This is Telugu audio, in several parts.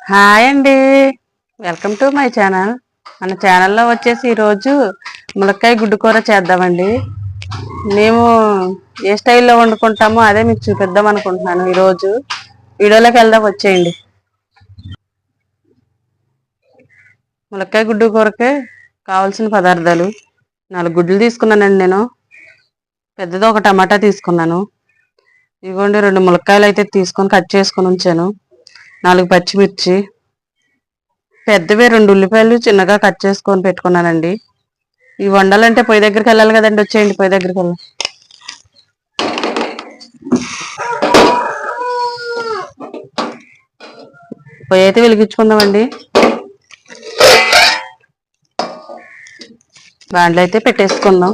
హాయ్ అండి. Welcome to my channel. మన ఛానల్లో వచ్చేసి ఈరోజు ములక్కాయ గుడ్డు కూర చేద్దామండి. మేము ఏ స్టైల్లో వండుకుంటామో అదే మీకు చూపిద్దాం అనుకుంటున్నాను. ఈరోజు వీడియోలోకి వెళ్దాం, వచ్చేయండి. ములక్కాయ గుడ్డు కూరకే కావాల్సిన పదార్థాలు: 4 గుడ్లు తీసుకున్నానండి. నేను పెద్దది ఒక టమాటా తీసుకున్నాను. ఇదిగోండి 2 ములక్కాయలు అయితే తీసుకొని కట్ చేసుకొని ఉంచాను. 4 పచ్చిమిర్చి, పెద్దవే 2 ఉల్లిపాయలు చిన్నగా కట్ చేసుకొని పెట్టుకున్నానండి. ఈ వండాలంటే పొయ్యి దగ్గరికి వెళ్ళాలి కదండి. వచ్చేయండి, పొయ్యి దగ్గరికి వెళ్ళాలి. పొయ్యి అయితే వెలిగించుకుందామండి. బాండ్లు అయితే పెట్టేసుకుందాం.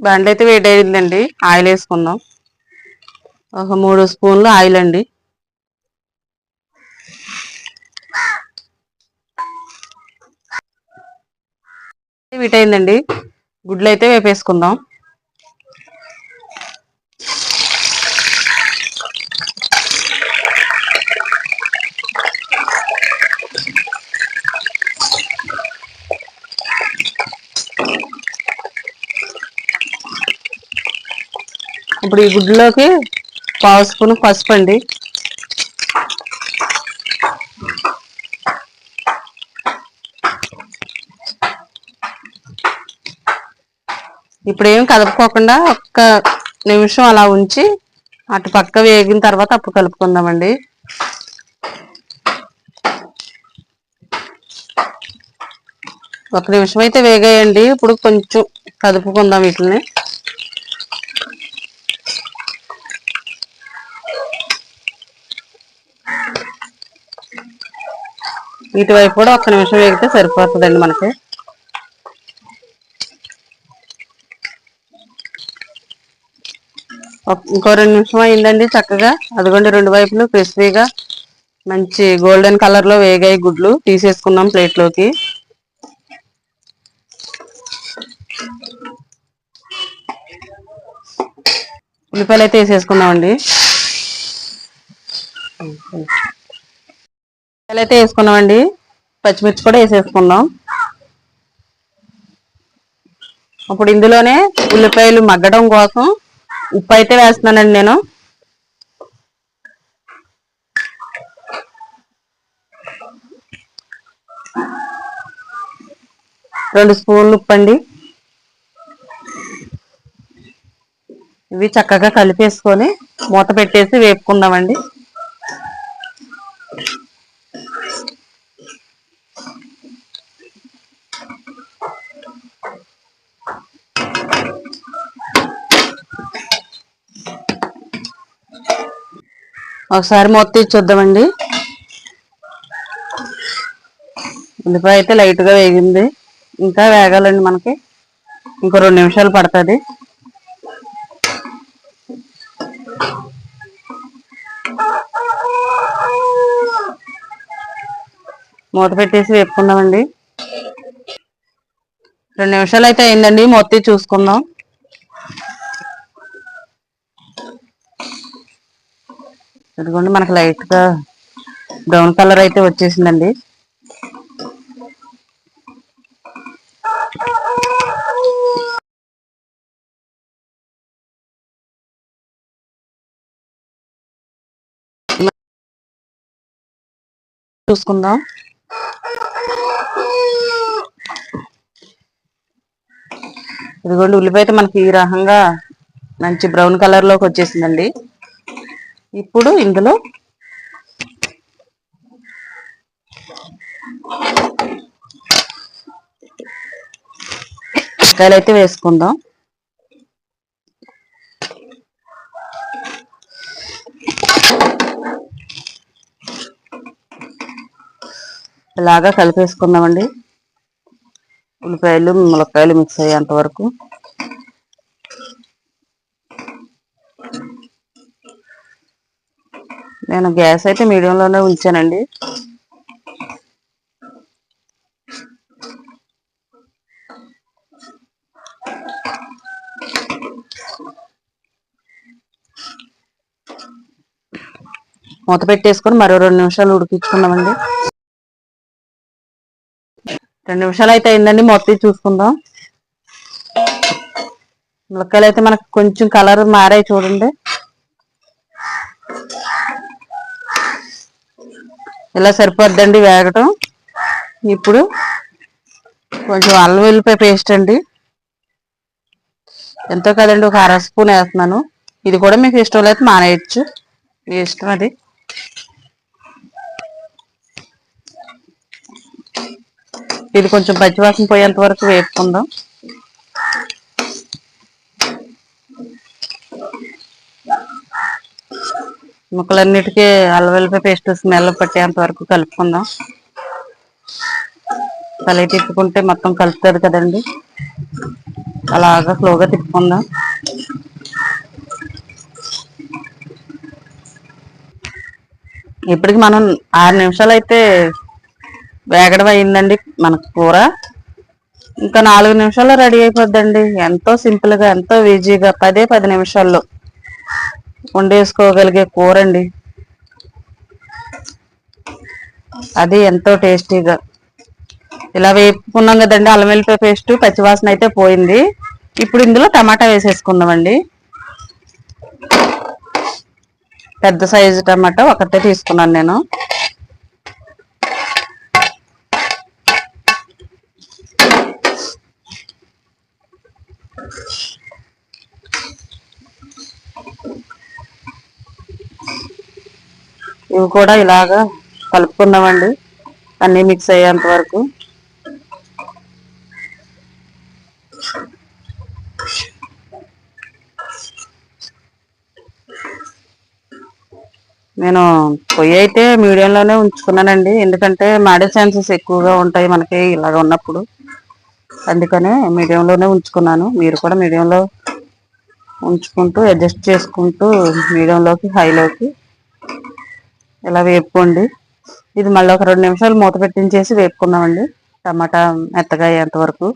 బాండ్లు అయితే వేడి అయిందండి. ఆయిల్ వేసుకుందాం. ఒక 3 స్పూన్లు ఆయిల్ అండి. వీటైందండి. గుడ్లు అయితే వేపేసుకుందాం. ఇప్పుడు ఈ గుడ్లోకి 1/2 స్పూన్ పసుపు అండి. ఇప్పుడు ఏం కలుపుకోకుండా ఒక్క నిమిషం అలా ఉంచి అటు పక్క వేగిన తర్వాత అప్పుడు కలుపుకుందామండి. ఒక నిమిషం అయితే వేగాయండి. ఇప్పుడు కొంచెం కలుపుకుందాం వీటిని. ఇటువైపు కూడా ఒక్క నిమిషం వేగితే సరిపోతుందండి మనకి. ఇంకో 2 నిమిషం అయిందండి. చక్కగా అదిగోండి 2 వైపులు క్రిస్పీగా మంచి గోల్డెన్ కలర్ లో వేగాయి గుడ్లు. తీసేసుకున్నాం ప్లేట్లోకి. ఉల్లిపాయలు అయితే వేసేసుకున్నామండి. ఉల్లిపాయలు అయితే వేసుకున్నామండి. పచ్చిమిర్చి కూడా వేసేసుకుందాం. ఇప్పుడు ఇందులోనే ఉల్లిపాయలు మగ్గడం కోసం ఉప్పు అయితే వేస్తున్నానండి నేను. 2 స్పూన్లు ఉప్పు అండి. ఇవి చక్కగా కలిపేసుకొని మూత పెట్టేసి వేపుకుందామండి. ఒకసారి మూత తీసి చూద్దామండి. ఉల్లిపాయ అయితే లైట్గా వేగింది. ఇంకా వేగాలండి మనకి. ఇంకో 2 నిమిషాలు పడుతుంది. మూత పెట్టేసి వేపుకుందామండి. 2 నిమిషాలు అయితే అయిందండి. మూత తీసి చూసుకుందాం. ఇదిగోండి మనకు లైట్గా బ్రౌన్ కలర్ అయితే వచ్చేసిందండి. చూసుకుందాం. ఇదిగోండి ఉల్లిపాయ అయితే మనకి ఈ రకంగా మంచి బ్రౌన్ కలర్ లోకి వచ్చేసిందండి. ఇప్పుడు ఇందులో కాయలు అయితే వేసుకుందాం. ఇలాగా కలిపేసుకుందామండి. ఉల్లిపాయలు ములక్కాయలు మిక్స్ అయ్యేంత వరకు. నేను గ్యాస్ అయితే మీడియంలోనే ఉంచానండి. మూత పెట్టేసుకొని మరో 2 నిమిషాలు ఉడికించుకుందామండి. 2 నిమిషాలు అయితే అయిందండి. మూత చూసుకుందాం. ములక్కాయలు అయితే మనకు కొంచెం కలర్ మారాయి చూడండి. ఇలా సరిపోద్దండి వేగటం. ఇప్పుడు కొంచెం అల్లం వెల్లిపాయ పేస్ట్ అండి, ఎంతో కదండి, ఒక 1/2 స్పూన్ వేస్తున్నాను. ఇది కూడా మీకు ఇష్టం లేదు మానేయచ్చు, మీ ఇష్టం అది. ఇది కొంచెం పచ్చివాసన పోయేంత వరకు వేపుకుందాం. ముక్కలన్నిటికీ అల్లం వెల్లిపాయ పేస్ట్ స్మెల్ పట్టేంత వరకు కలుపుకుందాం. తల తిప్పుకుంటే మొత్తం కలుపుతుంది కదండి, అలాగా స్లోగా తిప్పుకుందాం. ఇప్పటికి మనం 6 నిమిషాలు అయితే వేగడం అయిందండి మనకు కూర. ఇంకా 4 నిమిషాల్లో రెడీ అయిపోద్దండి. ఎంతో సింపుల్గా, ఎంతో ఈజీగా 10 నిమిషాల్లో వండేసుకోగలిగే కూర అండి. అది ఎంతో టేస్టీగా. ఇలా వేపుకున్నాం కదండి, అల్లం వెల్లిపాయ పేస్ట్ పచ్చివాసన అయితే పోయింది. ఇప్పుడు ఇందులో టమాటా వేసేసుకుందామండి. పెద్ద సైజు టమాటా ఒకటే తీసుకున్నాను నేను. ఇవి కూడా ఇలాగా కలుపుకుందామండి, అన్నీ మిక్స్ అయ్యేంత వరకు. నేను పొయ్యి అయితే మీడియంలోనే ఉంచుకున్నానండి, ఎందుకంటే మాడే ఛాన్సెస్ ఎక్కువగా ఉంటాయి మనకి ఇలాగ ఉన్నప్పుడు. అందుకనే మీడియంలోనే ఉంచుకున్నాను. మీరు కూడా మీడియంలో ఉంచుకుంటూ అడ్జస్ట్ చేసుకుంటూ మీడియంలోకి హైలోకి ఇలా వేపుకోండి. ఇది మళ్ళీ ఒక 2 నిమిషాలు మూత పెట్టించేసి వేపుకుందామండి, టమాటా మెత్తగా అయ్యేంత వరకు.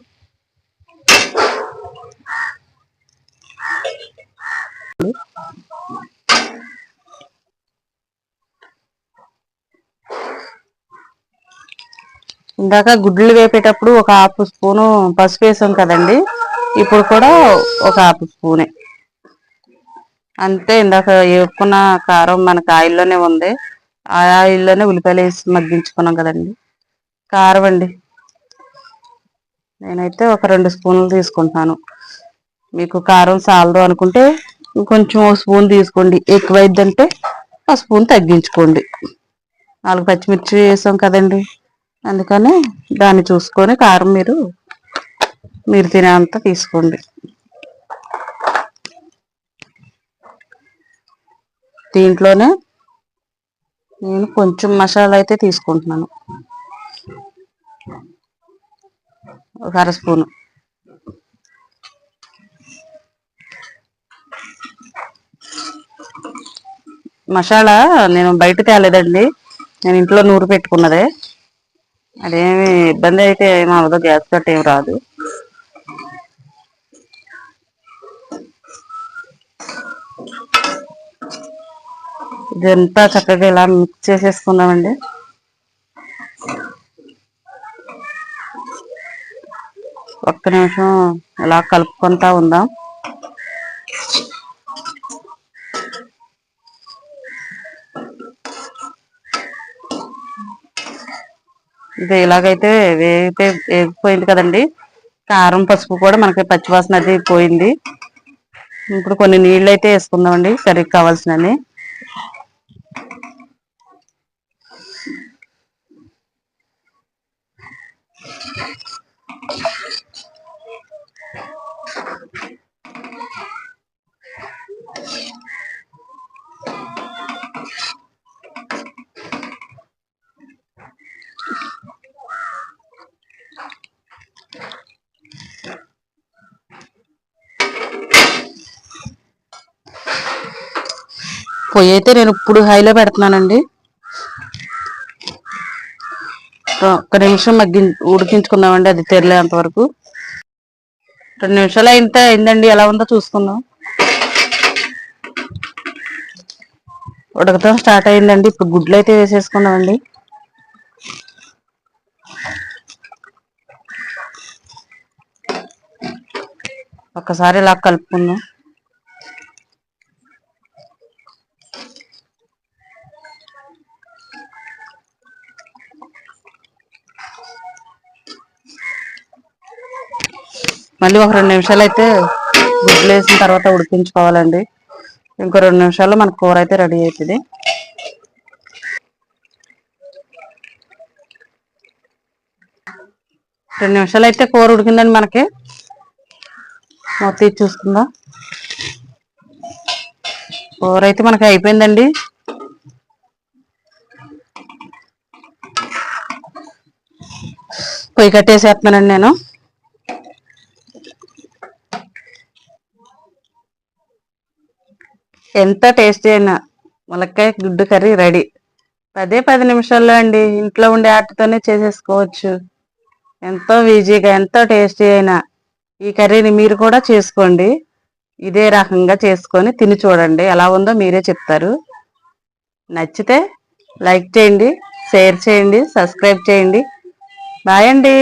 ఇందాక గుడ్లు వేపేటప్పుడు ఒక 1/2 స్పూను పసుపు వేసాం కదండి, ఇప్పుడు కూడా ఒక 1/2 స్పూనే అంతే. ఇందాక వేపుకున్న కారం మనకు ఆయిల్లోనే ఉంది, ఆ ఆయిల్లోనే ఉల్లిపాయలు వేసి మగ్గించుకున్నాం కదండి. కారం అండి, నేనైతే ఒక 2 స్పూన్లు తీసుకుంటున్నాను. మీకు కారం చాలదు అనుకుంటే కొంచెం 1 స్పూన్ తీసుకోండి, ఎక్కువైద్దంటే 1 స్పూన్ తగ్గించుకోండి. 4 పచ్చిమిర్చి వేసాం కదండి, అందుకని దాన్ని చూసుకొని కారం మీరు తినేంత తీసుకోండి. దీంట్లోనే నేను కొంచెం మసాలా అయితే తీసుకుంటున్నాను, ఒక 1/2 స్పూను. మసాలా నేను బయట తేలేదండి, నేను ఇంట్లో నూరు పెట్టుకున్నదే. అదేమి ఇబ్బంది అయితే ఏమి అవ్వదు, గ్యాస్ కట్ ఏమి రాదు. ఇదంతా చక్కగా ఇలా మిక్స్ చేసేసుకుందామండి. ఒక్క నిమిషం ఇలా కలుపుకుంటా ఉందాం. ఇది ఇలాగైతే వేగిపోయింది కదండి. కారం పసుపు కూడా మనకి పచ్చివాసన అది పోయింది. ఇప్పుడు కొన్ని నీళ్ళు అయితే వేసుకుందామండి కర్రీకి కావాల్సినవి. పొయ్యి అయితే నేను ఇప్పుడు హైలో పెడుతున్నానండి. ఒక్క నిమిషం ఉడికించుకుందామండి, అది తెరలేంత వరకు. 2 నిమిషాలు అయిందండి, ఎలా ఉందో చూసుకుందాం. ఉడకటం స్టార్ట్ అయిందండి. ఇప్పుడు గుడ్లు అయితే వేసేసుకున్నామండి. ఒక్కసారి ఇలా కలుపుకుందాం. మళ్ళీ ఒక 2 నిమిషాలు అయితే గుడ్లు వేసిన తర్వాత ఉడికించుకోవాలండి. ఇంకో 2 నిమిషాల్లో మన కూర అయితే రెడీ అవుతుంది. రెండు నిమిషాలు అయితే కూర ఉడికిందండి. మనకి మొత్తం చూసుకుందాం. కూర అయితే మనకి అయిపోయిందండి. పొయ్యి కట్టేసేస్తున్నానండి నేను. ఎంత టేస్టీ అయినా ములక్కాయ గుడ్డు కర్రీ రెడీ. 10 నిమిషాల్లో అండి. ఇంట్లో ఉండే ఆటతోనే చేసేసుకోవచ్చు. ఎంతో ఈజీగా, ఎంతో టేస్టీ అయినా ఈ కర్రీని మీరు కూడా చేసుకోండి. ఇదే రకంగా చేసుకొని తిని చూడండి. ఎలా ఉందో మీరే చెప్తారు. నచ్చితే లైక్ చేయండి, షేర్ చేయండి, సబ్స్క్రైబ్ చేయండి. బాయ్ అండి.